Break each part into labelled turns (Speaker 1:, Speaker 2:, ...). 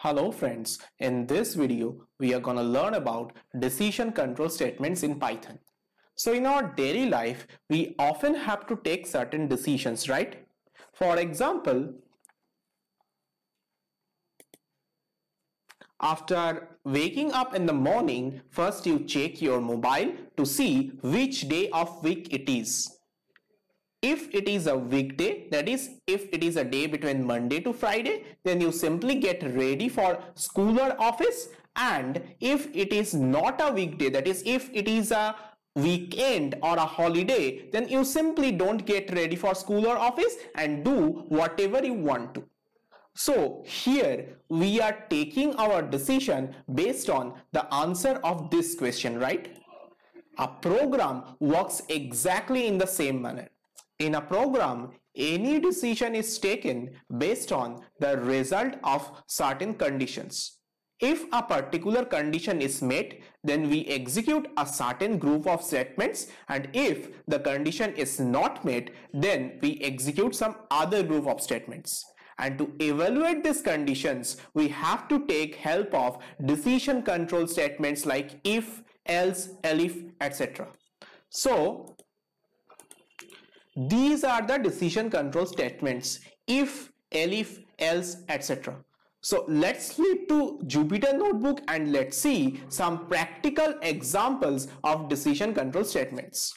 Speaker 1: Hello friends, in this video we are gonna learn about decision control statements in Python. So in our daily life we often have to take certain decisions, right? For example, after waking up in the morning, first you check your mobile to see which day of week it is. If it is a weekday, that is, if it is a day between Monday to Friday, then you simply get ready for school or office. And if it is not a weekday, that is, if it is a weekend or a holiday, then you simply don't get ready for school or office and do whatever you want to. So here we are taking our decision based on the answer of this question, right? A program works exactly in the same manner. In a program, any decision is taken based on the result of certain conditions. If a particular condition is met, then we execute a certain group of statements, and if the condition is not met, then we execute some other group of statements. And to evaluate these conditions, we have to take help of decision control statements like if, else, elif, etc. So these are the decision control statements: if, elif, else, etc. So let's flip to Jupyter Notebook and let's see some practical examples of decision control statements.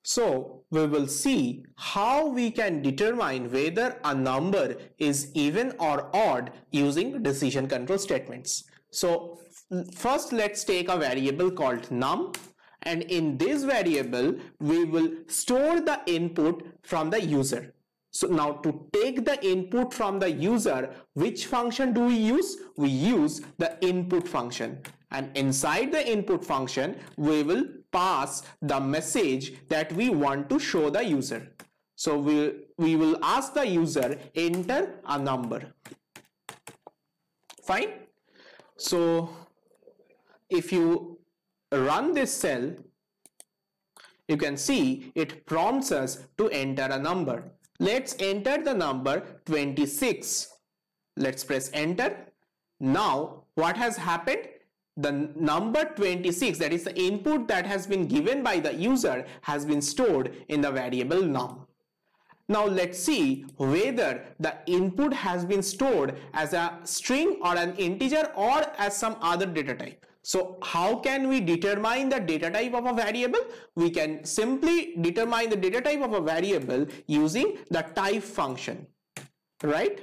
Speaker 1: So we will see how we can determine whether a number is even or odd using decision control statements. So first let's take a variable called num. And in this variable, we will store the input from the user. So now to take the input from the user, which function do we use? We use the input function. And inside the input function, we will pass the message that we want to show the user. So we will ask the user, enter a number. Fine. So if you run this cell, you can see it prompts us to enter a number. Let's enter the number 26. Let's press enter. Now what has happened? The number 26, that is the input that has been given by the user, has been stored in the variable num. Now let's see whether the input has been stored as a string or an integer or as some other data type. So how can we determine the data type of a variable? We can simply determine the data type of a variable using the type function, right?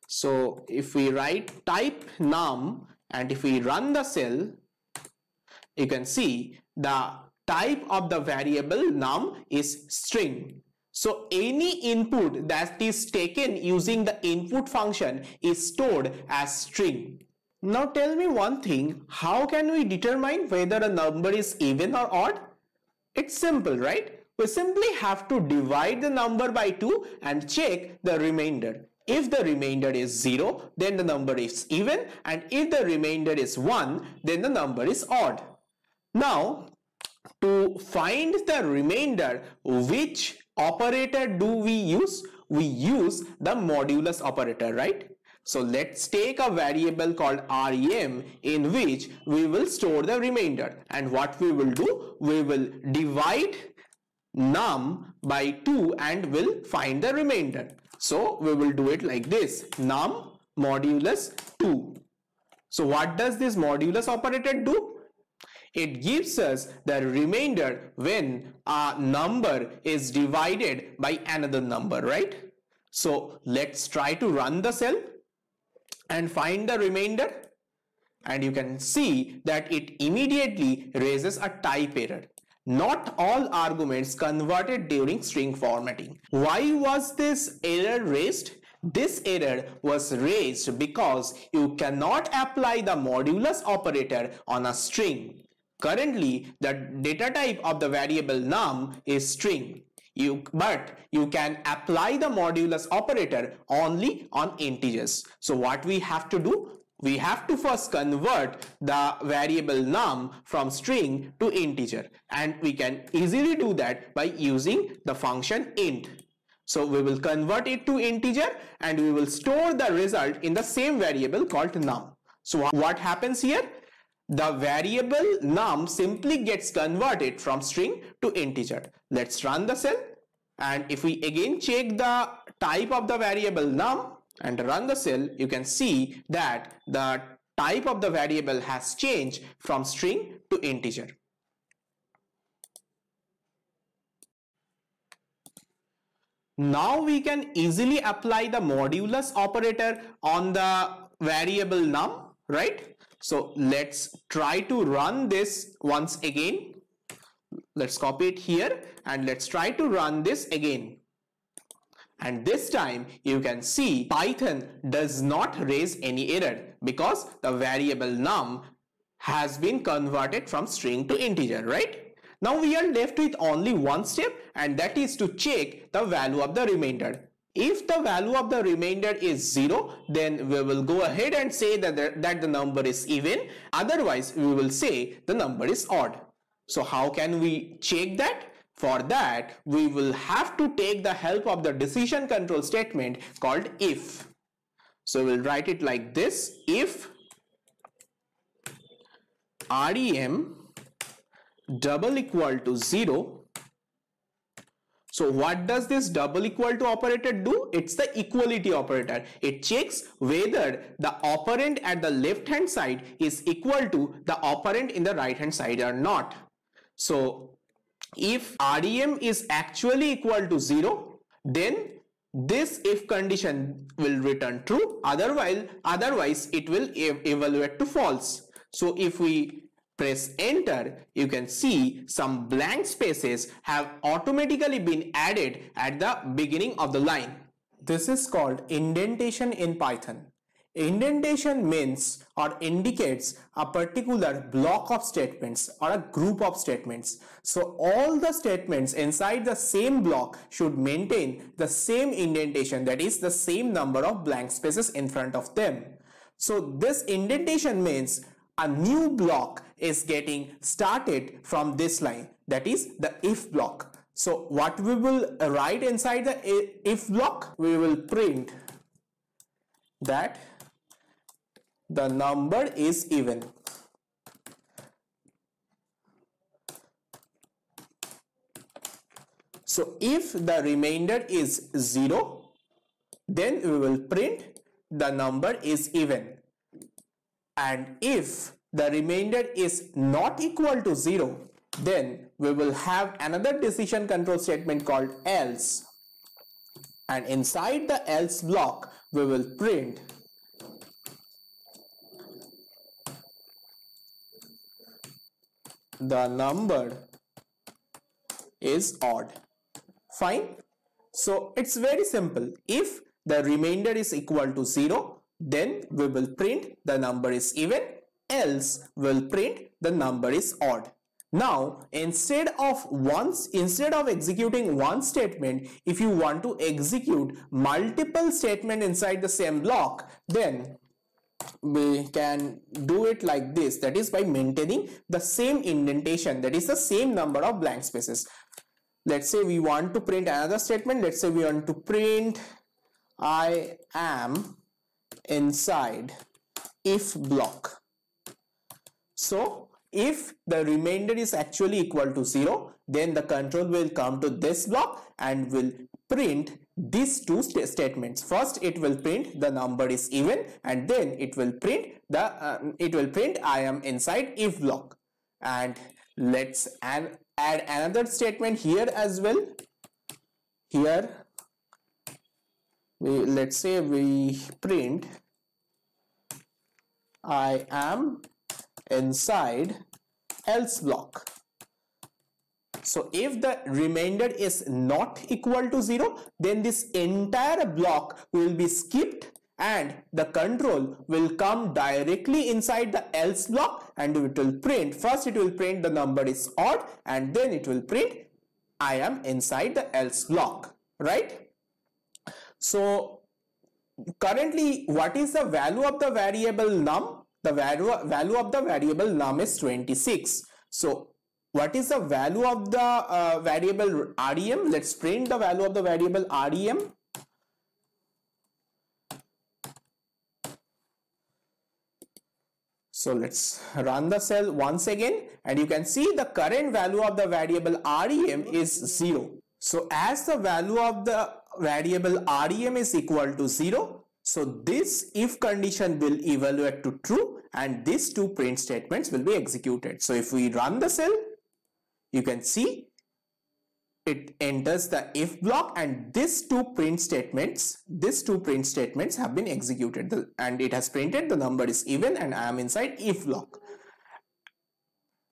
Speaker 1: So if we write type num and if we run the cell, you can see the type of the variable num is string. So any input that is taken using the input function is stored as string. Now tell me one thing, how can we determine whether a number is even or odd? It's simple, right? We simply have to divide the number by 2 and check the remainder. If the remainder is 0, then the number is even, and if the remainder is 1, then the number is odd. Now, to find the remainder, which operator do we use? We use the modulus operator, right? So let's take a variable called rem in which we will store the remainder. And what we will do? We will divide num by 2 and will find the remainder. So we will do it like this: num modulus 2. So what does this modulus operator do? It gives us the remainder when a number is divided by another number, right? So let's try to run the cell and find the remainder, and you can see that it immediately raises a type error. Not all arguments converted during string formatting. Why was this error raised? This error was raised because you cannot apply the modulus operator on a string. Currently, the data type of the variable num is string. But you can apply the modulus operator only on integers. So what we have to do? We have to first convert the variable num from string to integer, and we can easily do that by using the function int. So we will convert it to integer and we will store the result in the same variable called num. So what happens here? The variable num simply gets converted from string to integer. Let's run the cell, and if we again check the type of the variable num and run the cell, you can see that the type of the variable has changed from string to integer. Now we can easily apply the modulus operator on the variable num, right? So let's try to run this once again. Let's copy it here and let's try to run this again. And this time you can see Python does not raise any error because the variable num has been converted from string to integer, right? Now we are left with only one step, and that is to check the value of the remainder. If the value of the remainder is 0, then we will go ahead and say that the number is even. Otherwise, we will say the number is odd. So how can we check that? For that, we will have to take the help of the decision control statement called if. So we'll write it like this: if rem double equal to 0. So what does this double equal to operator do? It's the equality operator. It checks whether the operand at the left hand side is equal to the operand in the right hand side or not. So if rem is actually equal to 0, then this if condition will return true, otherwise it will evaluate to false. So if we press enter, you can see some blank spaces have automatically been added at the beginning of the line. This is called indentation in Python. Indentation means or indicates a particular block of statements or a group of statements. So all the statements inside the same block should maintain the same indentation, that is the same number of blank spaces in front of them. So this indentation means a new block is getting started from this line, that is the if block. So what we will write inside the if block? We will print that the number is even. So if the remainder is 0, then we will print the number is even. And if the remainder is not equal to 0, then we will have another decision control statement called else. And inside the else block, we will print the number is odd. Fine. So it's very simple. If the remainder is equal to 0, then we will print the number is even, else we'll print the number is odd. Now instead of executing one statement, if you want to execute multiple statements inside the same block, then we can do it like this, that is by maintaining the same indentation, that is the same number of blank spaces. Let's say we want to print another statement. Let's say we want to print I am inside if block. So if the remainder is actually equal to 0, then the control will come to this block and will print these two statements. First it will print the number is even, and then it will print I am inside if block. And let's add another statement here as well. Here let's say we print I am inside else block. So if the remainder is not equal to 0, then this entire block will be skipped and the control will come directly inside the else block, and it will print, first it will print the number is odd, and then it will print I am inside the else block, right? So currently what is the value of the variable num? The value of the variable num is 26. So what is the value of the variable REM? Let's print the value of the variable REM. So let's run the cell once again, and you can see the current value of the variable REM is 0. So as the value of the variable REM is equal to 0, so this if condition will evaluate to true and these two print statements will be executed. So if we run the cell, you can see it enters the if block and these two print statements have been executed, and it has printed the number is even and I am inside if block.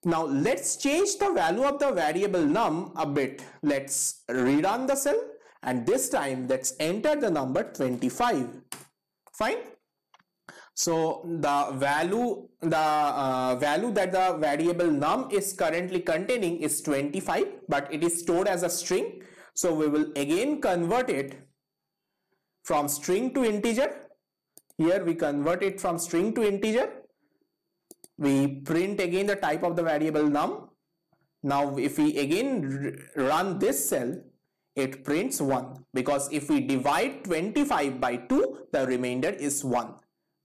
Speaker 1: Now let's change the value of the variable num a bit. Let's rerun the cell and this time let's enter the number 25. Fine. So the value that the variable num is currently containing is 25, but it is stored as a string. So we will again convert it from string to integer. Here we convert it from string to integer. We print again the type of the variable num. Now if we again run this cell, it prints 1, because if we divide 25 by 2, the remainder is 1.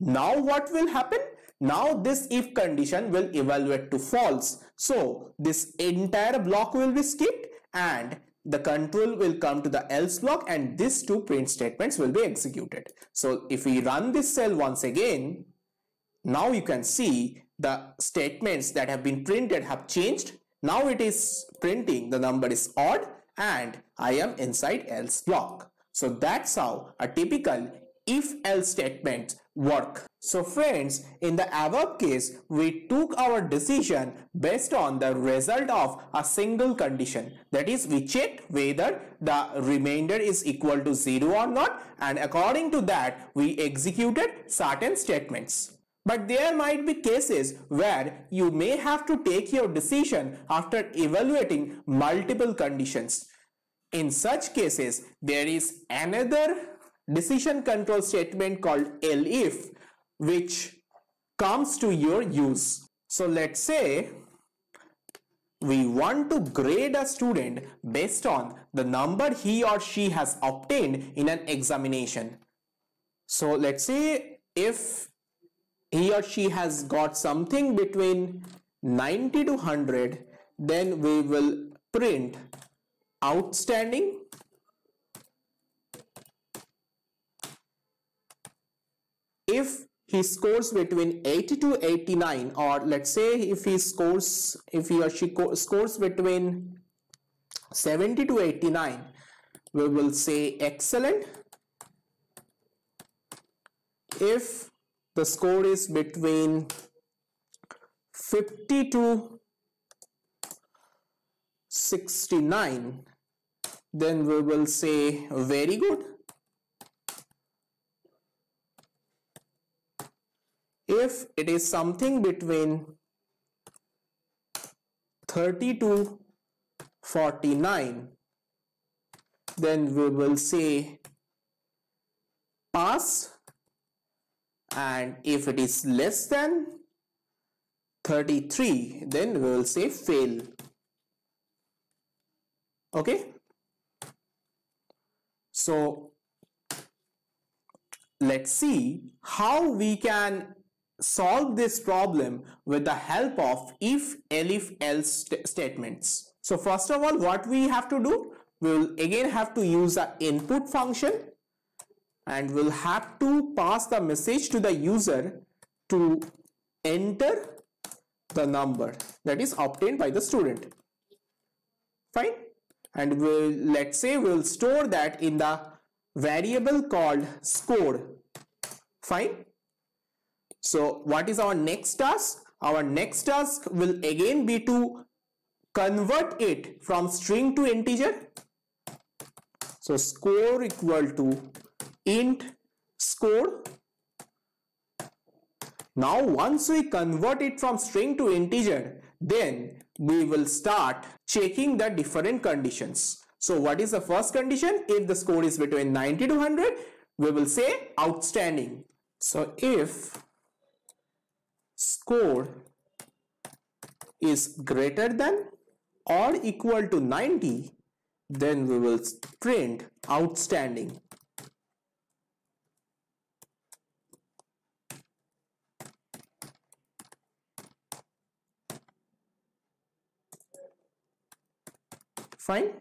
Speaker 1: Now what will happen? Now this if condition will evaluate to false. So this entire block will be skipped and the control will come to the else block and these two print statements will be executed. So if we run this cell once again, now you can see the statements that have been printed have changed. Now it is printing the number is odd and I am inside else block. So that's how a typical if-else statement work. So friends, in the above case, we took our decision based on the result of a single condition. That is, we checked whether the remainder is equal to 0 or not, and according to that, we executed certain statements. But there might be cases where you may have to take your decision after evaluating multiple conditions. In such cases, there is another decision control statement called elif, which comes to your use. So let's say we want to grade a student based on the number he or she has obtained in an examination. So let's say if he or she has got something between 90 to 100, then we will print outstanding. If he scores between 80 to 89, or let's say if he or she scores between 70 to 89, we will say excellent. If the score is between 50 to 69, then we will say very good. If it is something between 30 to 49, then we will say pass, and if it is less than 33, then we will say fail. Okay, so let's see how we can solve this problem with the help of if, elif, else statements. So first of all, what we have to do, we will again have to use an input function, and we'll have to pass the message to the user to enter the number that is obtained by the student. Fine. And let's say we'll store that in the variable called score. Fine. So what is our next task? Our next task will again be to convert it from string to integer. So score equal to int score. Now once we convert it from string to integer, then we will start checking the different conditions. So what is the first condition? If the score is between 90 to 100, we will say outstanding. So if score is greater than or equal to 90, then we will print outstanding. Fine.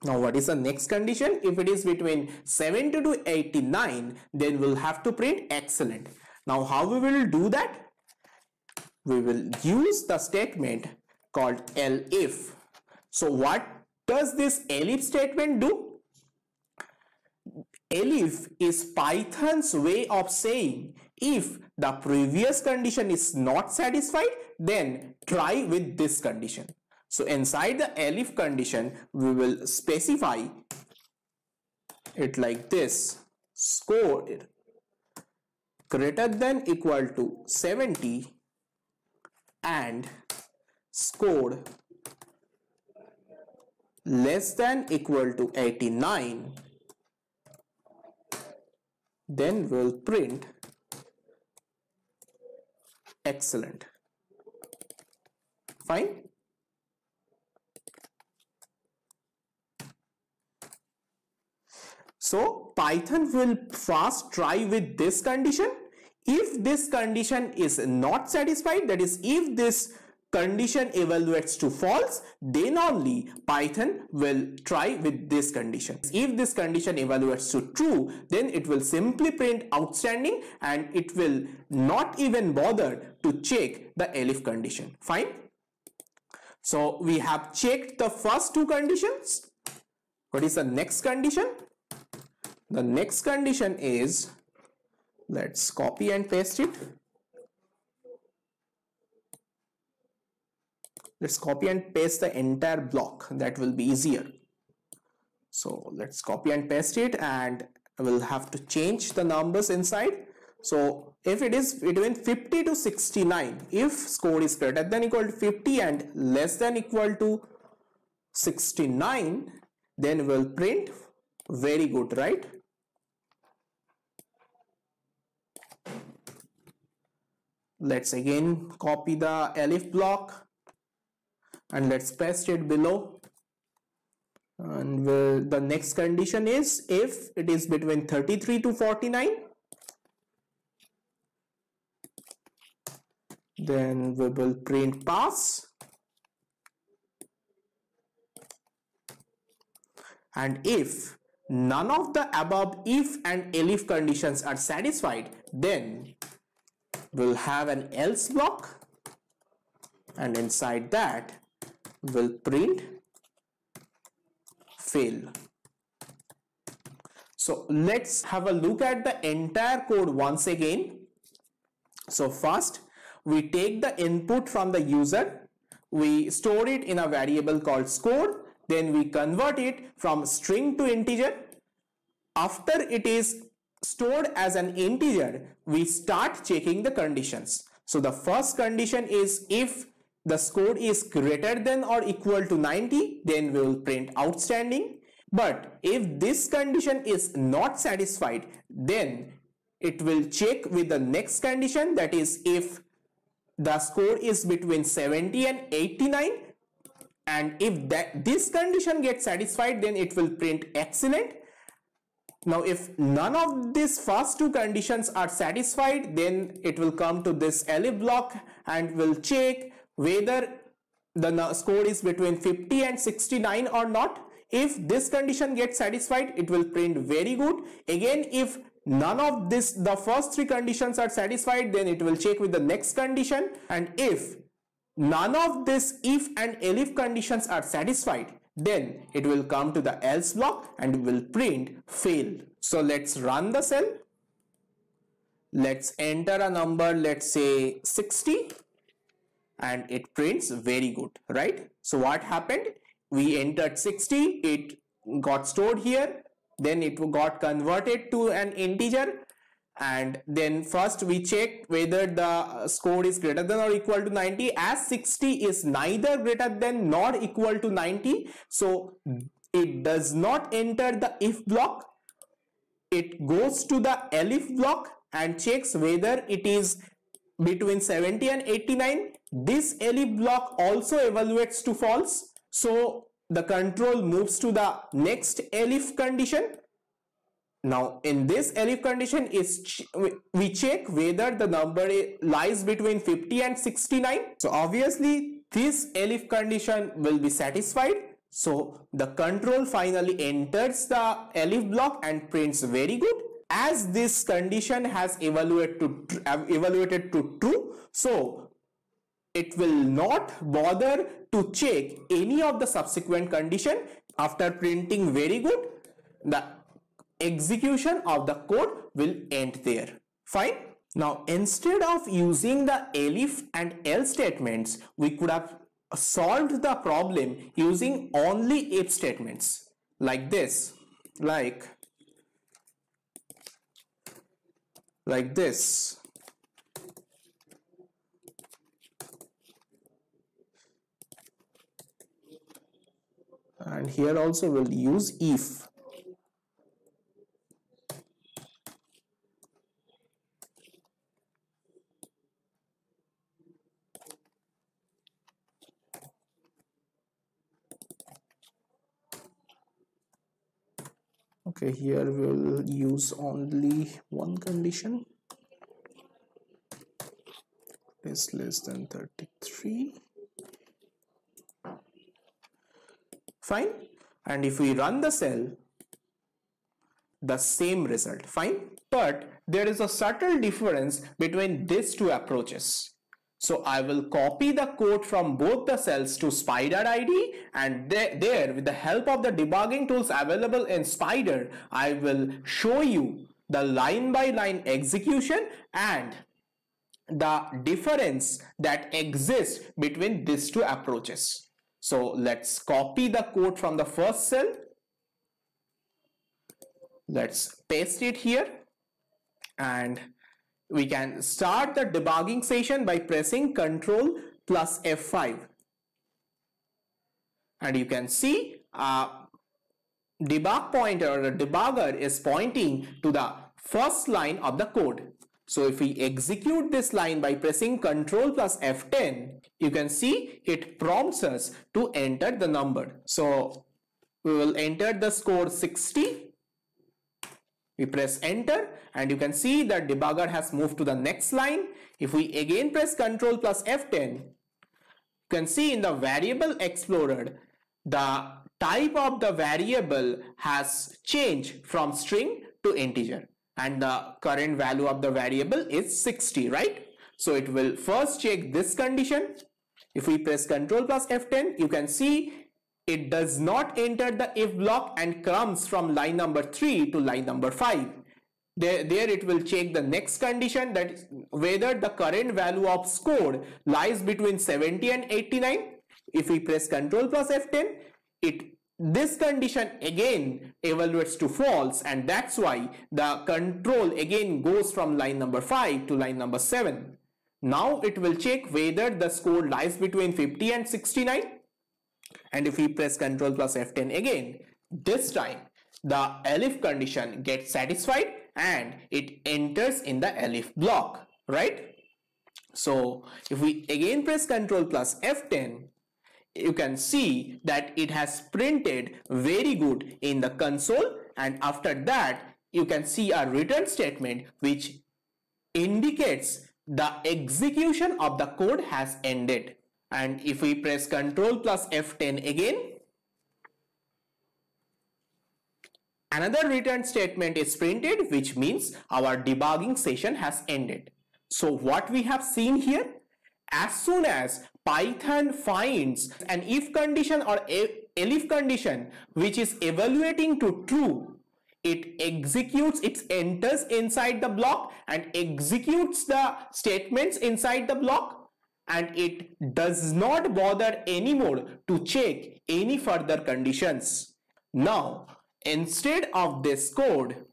Speaker 1: Now what is the next condition? If it is between 70 to 89, then we'll have to print excellent. Now how we will do that? We will use the statement called elif. So what does this elif statement do? Elif is Python's way of saying if the previous condition is not satisfied, then try with this condition. So inside the elif condition, we will specify it like this: score greater than equal to 70 and score less than equal to 89. Then we'll print excellent. Fine. So Python will first try with this condition. If this condition is not satisfied, that is, if this condition evaluates to false, then only Python will try with this condition. If this condition evaluates to true, then it will simply print outstanding and it will not even bother to check the elif condition. Fine. So we have checked the first two conditions. What is the next condition? The next condition is, let's copy and paste it. Let's copy and paste the entire block. That will be easier. So let's copy and paste it, and we'll have to change the numbers inside. So if it is between 50 to 69, if score is greater than equal to 50 and less than equal to 69, then we'll print very good, right? Let's again copy the elif block and let's paste it below. And the next condition is if it is between 33 to 49, then we will print pass. And if none of the above if and elif conditions are satisfied, then we'll have an else block, and inside that we'll print fail. So let's have a look at the entire code once again. So first we take the input from the user, we store it in a variable called score, then we convert it from string to integer. After it is stored as an integer, we start checking the conditions. So the first condition is if the score is greater than or equal to 90, then we will print outstanding. But if this condition is not satisfied, then it will check with the next condition, that is if the score is between 70 and 89, and if this condition gets satisfied, then it will print excellent. Now if none of these first two conditions are satisfied, then it will come to this elif block and will check whether the score is between 50 and 69 or not. If this condition gets satisfied, it will print very good. Again, if none of the first three conditions are satisfied, then it will check with the next condition. And if none of this if and elif conditions are satisfied, then it will come to the else block and will print fail. So let's run the cell. Let's enter a number, let's say 60, and it prints very good, right? So what happened? We entered 60, it got stored here, then it got converted to an integer, and then first we checked whether the score is greater than or equal to 90. As 60 is neither greater than nor equal to 90, so it does not enter the if block. It goes to the elif block and checks whether it is between 70 and 89. This elif block also evaluates to false. So the control moves to the next elif condition. Now in this elif condition we check whether the number lies between 50 and 69. So obviously this elif condition will be satisfied. So the control finally enters the elif block and prints very good. As this condition has evaluated to true, so it will not bother to check any of the subsequent condition. After printing very good, the execution of the code will end there. Fine. Now instead of using the elif and else statements, we could have solved the problem using only if statements like this, like this. And here also we'll use if. Okay, here we'll use only one condition. Is less than 33. Fine. And if we run the cell, the same result. Fine. But there is a subtle difference between these two approaches. So I will copy the code from both the cells to Spyder ID, and there with the help of the debugging tools available in Spyder, I will show you the line by line execution and the difference that exists between these two approaches. So let's copy the code from the first cell. Let's paste it here, and we can start the debugging session by pressing Ctrl plus F5. And you can see debug pointer or the debugger is pointing to the first line of the code. So if we execute this line by pressing Ctrl plus F10, you can see it prompts us to enter the number. So we will enter the score 60. We press enter and you can see that debugger has moved to the next line. If we again press Ctrl plus F10, you can see in the variable explorer, the type of the variable has changed from string to integer. And the current value of the variable is 60, right? So it will first check this condition. If we press Ctrl plus F10, you can see it does not enter the if block and comes from line number 3 to line number 5. There it will check the next condition, that is whether the current value of score lies between 70 and 89. If we press Ctrl plus F10, this condition again evaluates to false, and that's why the control again goes from line number 5 to line number 7. Now it will check whether the score lies between 50 and 69. And if we press Ctrl plus F10 again, this time the elif condition gets satisfied and it enters in the elif block, right? So if we again press Ctrl plus F10, you can see that it has printed very good in the console, and after that you can see a return statement which indicates the execution of the code has ended. And if we press Ctrl plus F10 again, another return statement is printed, which means our debugging session has ended. So what we have seen here, as soon as Python finds an if condition or elif condition which is evaluating to true, it executes, it enters inside the block and executes the statements inside the block, and it does not bother anymore to check any further conditions. Now, instead of this code,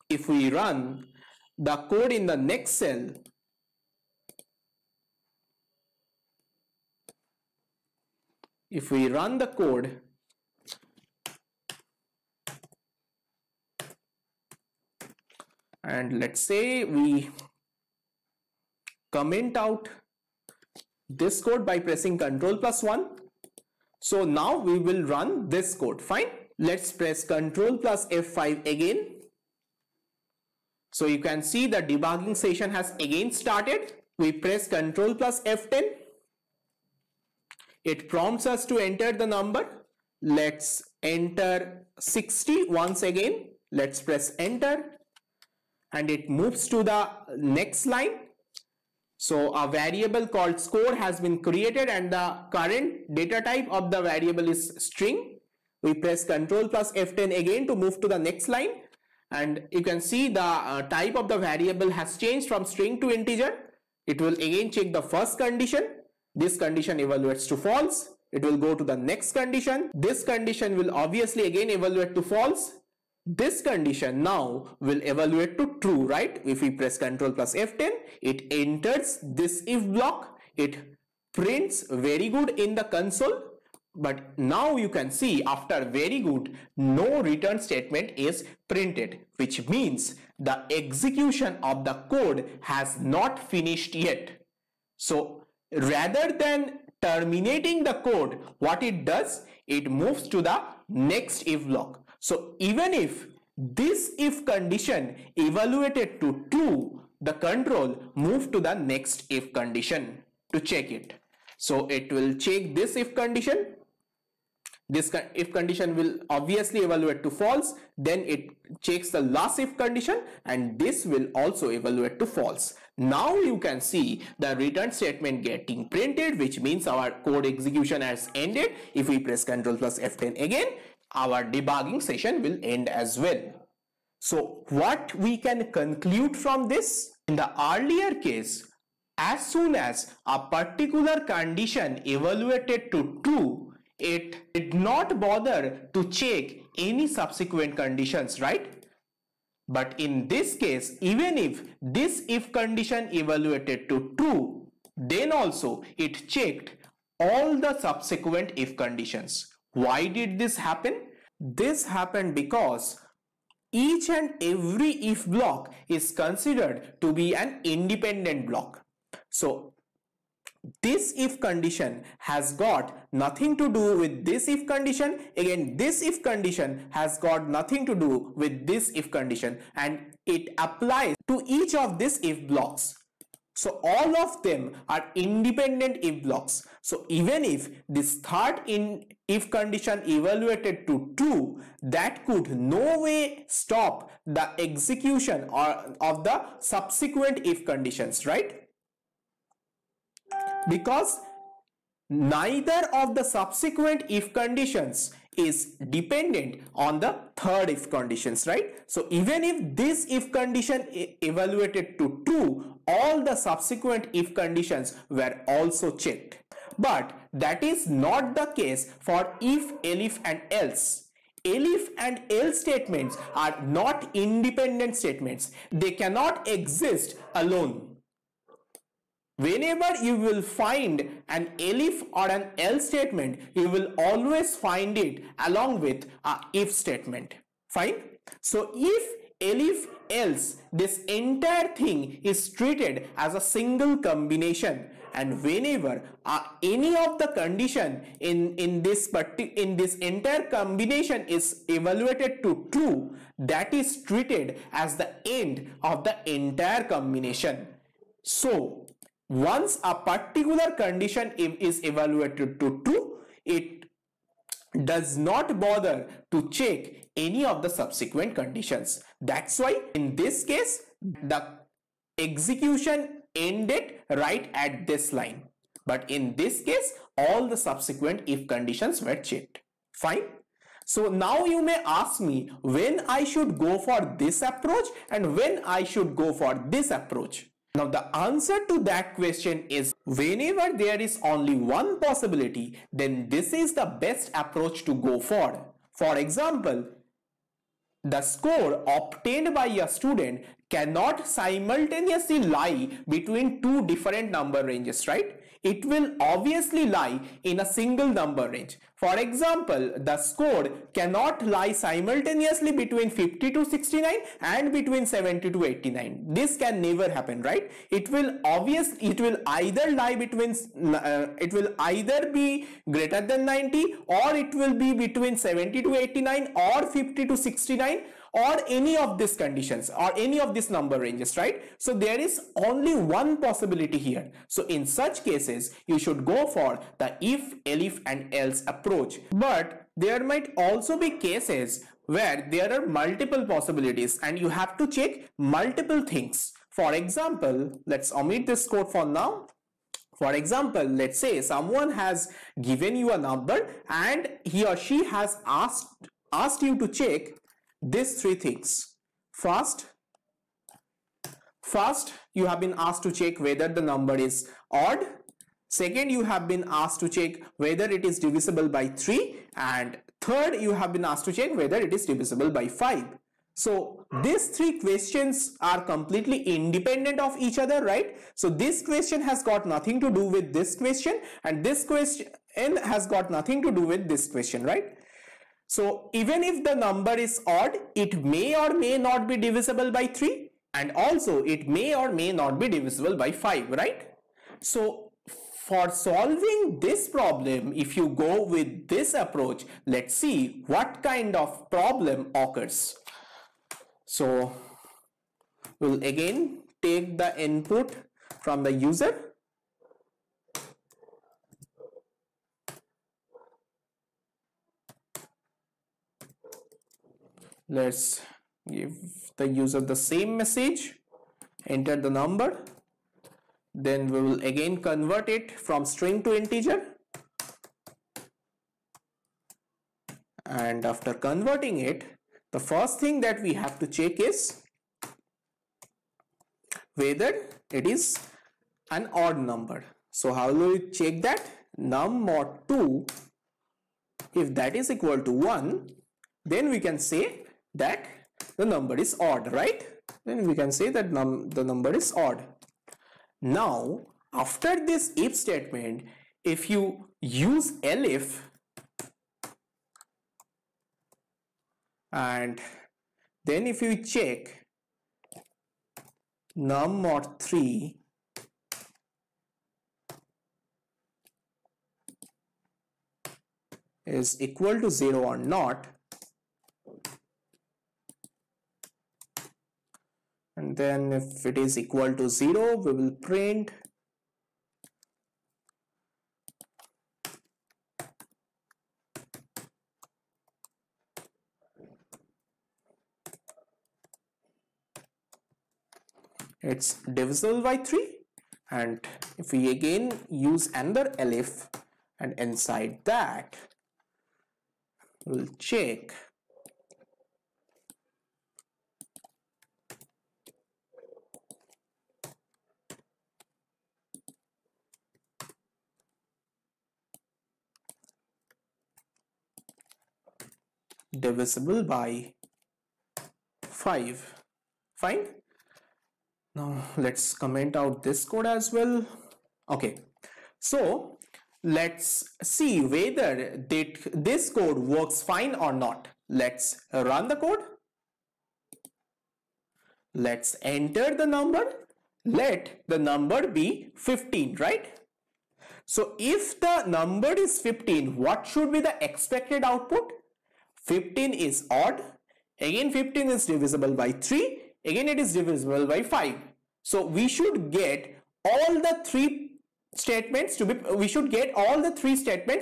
Speaker 1: if we run the code in the next cell, if we run the code, and let's say we comment out this code by pressing Ctrl plus 1, So now we will run this code. Fine. Let's press Ctrl plus F5 again. So you can see the debugging session has again started. We press Ctrl plus F10. It prompts us to enter the number. Let's enter 60 once again. Let's press enter. And it moves to the next line. So a variable called score has been created and the current data type of the variable is string. We press Ctrl plus F10 again to move to the next line. And you can see the type of the variable has changed from string to integer. It will again check the first condition. This condition evaluates to false. It will go to the next condition. This condition will obviously again evaluate to false. This condition now will evaluate to true, right? If we press Ctrl plus F10, it enters this if block. It prints very good in the console. But now you can see after very good, no return statement is printed, which means the execution of the code has not finished yet. So rather than terminating the code, what it does, it moves to the next if block. So even if this if condition evaluated to true, the control move to the next if condition to check it. So it will check this if condition. This if condition will obviously evaluate to false. Then it checks the last if condition and this will also evaluate to false. Now you can see the return statement getting printed, which means our code execution has ended. If we press Ctrl plus F10 again, our debugging session will end as well. So what we can conclude from this? In the earlier case, as soon as a particular condition evaluated to true, it did not bother to check any subsequent conditions, right? But in this case, even if this if condition evaluated to true, then also it checked all the subsequent if conditions. Why did this happen? This happened because each and every if block is considered to be an independent block. So this if condition has got nothing to do with this if condition. Again, this if condition has got nothing to do with this if condition, and it applies to each of these if blocks. So all of them are independent if blocks. So even if this third if condition evaluated to true, that could no way stop the execution of the subsequent if conditions, right? Because neither of the subsequent if conditions is dependent on the third if conditions, right? So even if this if condition evaluated to true, all the subsequent if conditions were also checked. But that is not the case for if, elif and else. Elif and else statements are not independent statements. They cannot exist alone. Whenever you will find an elif or an else statement, you will always find it along with a if statement. Fine. So if, elif, else, this entire thing is treated as a single combination, and whenever any of the condition in this entire combination is evaluated to true, that is treated as the end of the entire combination. So once a particular condition is evaluated to true, it does not bother to check any of the subsequent conditions. That's why in this case, the execution ended right at this line. But in this case, all the subsequent if conditions were checked. Fine. So now you may ask me when I should go for this approach and when I should go for this approach. Now the answer to that question is whenever there is only one possibility, then this is the best approach to go for. For example, the score obtained by a student cannot simultaneously lie between two different number ranges, right? it will obviously lie in a single number range. For example, the score cannot lie simultaneously between 50 to 69 and between 70 to 89. This can never happen, right? It will either lie between it will either be greater than 90, or it will be between 70 to 89 or 50 to 69, or any of these conditions or any of these number ranges, right? So there is only one possibility here. So in such cases, you should go for the if, elif and else approach. But there might also be cases where there are multiple possibilities and you have to check multiple things. For example, let's omit this code for now. For example, let's say someone has given you a number and he or she has asked you to check these three things. First, you have been asked to check whether the number is odd. Second, you have been asked to check whether it is divisible by 3. And third, you have been asked to check whether it is divisible by 5. So these three questions are completely independent of each other, right? So this question has got nothing to do with this question, and this question has got nothing to do with this question, right? So even if the number is odd, it may or may not be divisible by 3, and also it may or may not be divisible by 5, right? So for solving this problem, if you go with this approach, let's see what kind of problem occurs. So we'll again take the input from the user. Let's give the user the same message, enter the number, then we will again convert it from string to integer, and after converting it, the first thing that we have to check is whether it is an odd number. So how will we check that? Num mod 2, if that is equal to 1, then we can say that the number is odd, right? Then we can say that the number is odd. Now, after this if statement, if you use elif and then if you check num mod 3 is equal to 0 or not, and then if it is equal to 0, we will print it's divisible by 3. And if we again use another elif, and inside that we'll check divisible by 5. Fine. Now let's comment out this code as well. Okay, so let's see whether this code works fine or not. Let's run the code. Let's enter the number. Let the number be 15, right? So if the number is 15, what should be the expected output? 15 is odd. Again, 15 is divisible by 3. Again, it is divisible by 5. So we should get all the three statements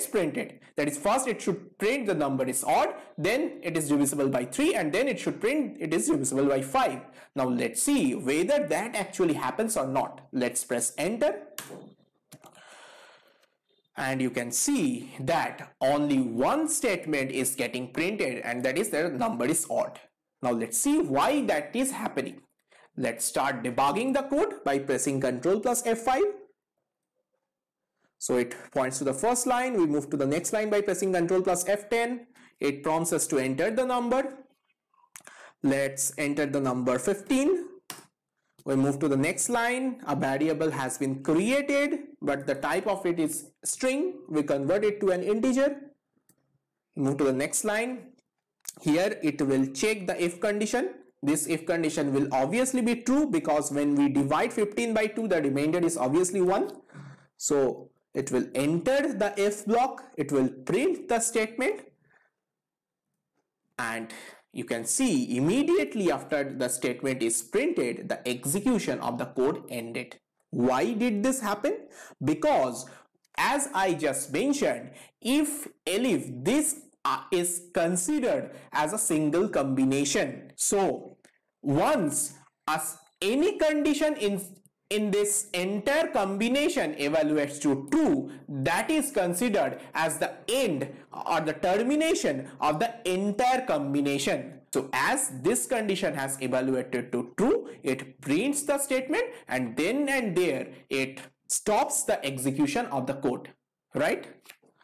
Speaker 1: printed. That is, first it should print the number is odd, then it is divisible by 3, and then it should print it is divisible by 5. Now let's see whether that actually happens or not. Let's press enter. And you can see that only one statement is getting printed, and that is the number is odd. Now let's see why that is happening. Let's start debugging the code by pressing Ctrl plus F5. So it points to the first line. We move to the next line by pressing Ctrl plus F10. It prompts us to enter the number. Let's enter the number 15. We move to the next line. A variable has been created, but the type of it is string. We convert it to an integer. Move to the next line. Here it will check the if condition. This if condition will obviously be true because when we divide 15 by 2, the remainder is obviously 1. So it will enter the if block. It will print the statement. And you can see immediately after the statement is printed, the execution of the code ended. Why did this happen? Because as I just mentioned, if elif, this is considered as a single combination. So once any condition in this entire combination evaluates to true, that is considered as the end or the termination of the entire combination. So as this condition has evaluated to true, it prints the statement and then and there it stops the execution of the code, right?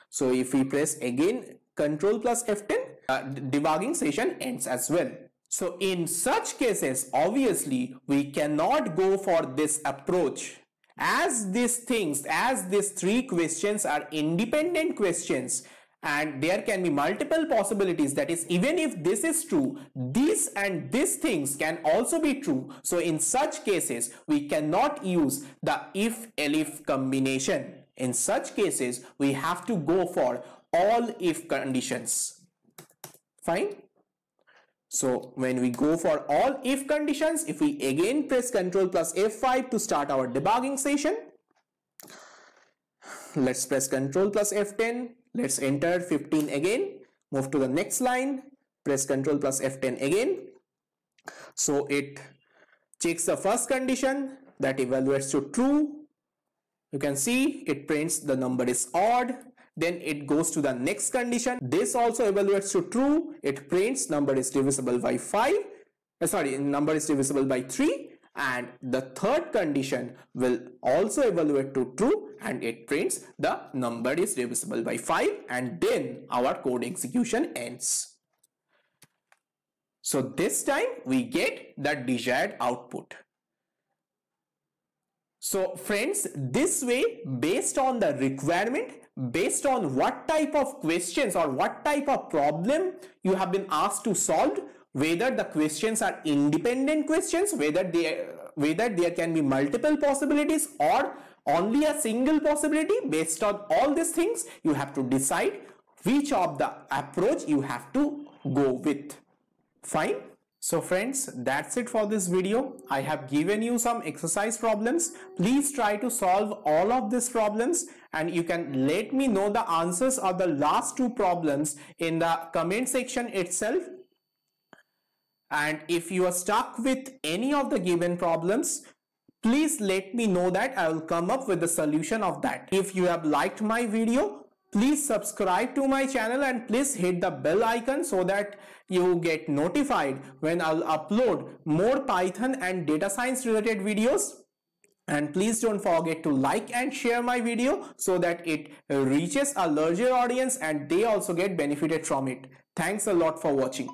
Speaker 1: So if we press again Ctrl plus F10, debugging session ends as well. So in such cases, obviously we cannot go for this approach. As these three questions are independent questions and there can be multiple possibilities, that is, even if this is true, these and these things can also be true. So in such cases, we cannot use the if-elif combination. In such cases, we have to go for all if conditions. Fine. So when we go for all if conditions, if we again press Ctrl plus F5 to start our debugging session, let's press Ctrl plus F10, let's enter 15 again, move to the next line, press Ctrl plus F10 again. So it checks the first condition, that evaluates to true. You can see it prints the number is odd. Then it goes to the next condition. This also evaluates to true. It prints number is divisible by 5. Number is divisible by 3. And the third condition will also evaluate to true and it prints the number is divisible by 5, and then our code execution ends. So this time we get the desired output. So friends, this way, based on the requirement, based on what type of questions or what type of problem you have been asked to solve, whether the questions are independent questions, whether there can be multiple possibilities or only a single possibility, based on all these things, you have to decide which of the approach you have to go with. Fine. So friends, that's it for this video. I have given you some exercise problems. Please try to solve all of these problems and you can let me know the answers of the last two problems in the comment section itself. And if you are stuck with any of the given problems, please let me know that I will come up with the solution of that. If you have liked my video, please subscribe to my channel and please hit the bell icon so that you get notified when I'll upload more Python and data science related videos. And please don't forget to like and share my video so that it reaches a larger audience and they also get benefited from it. Thanks a lot for watching.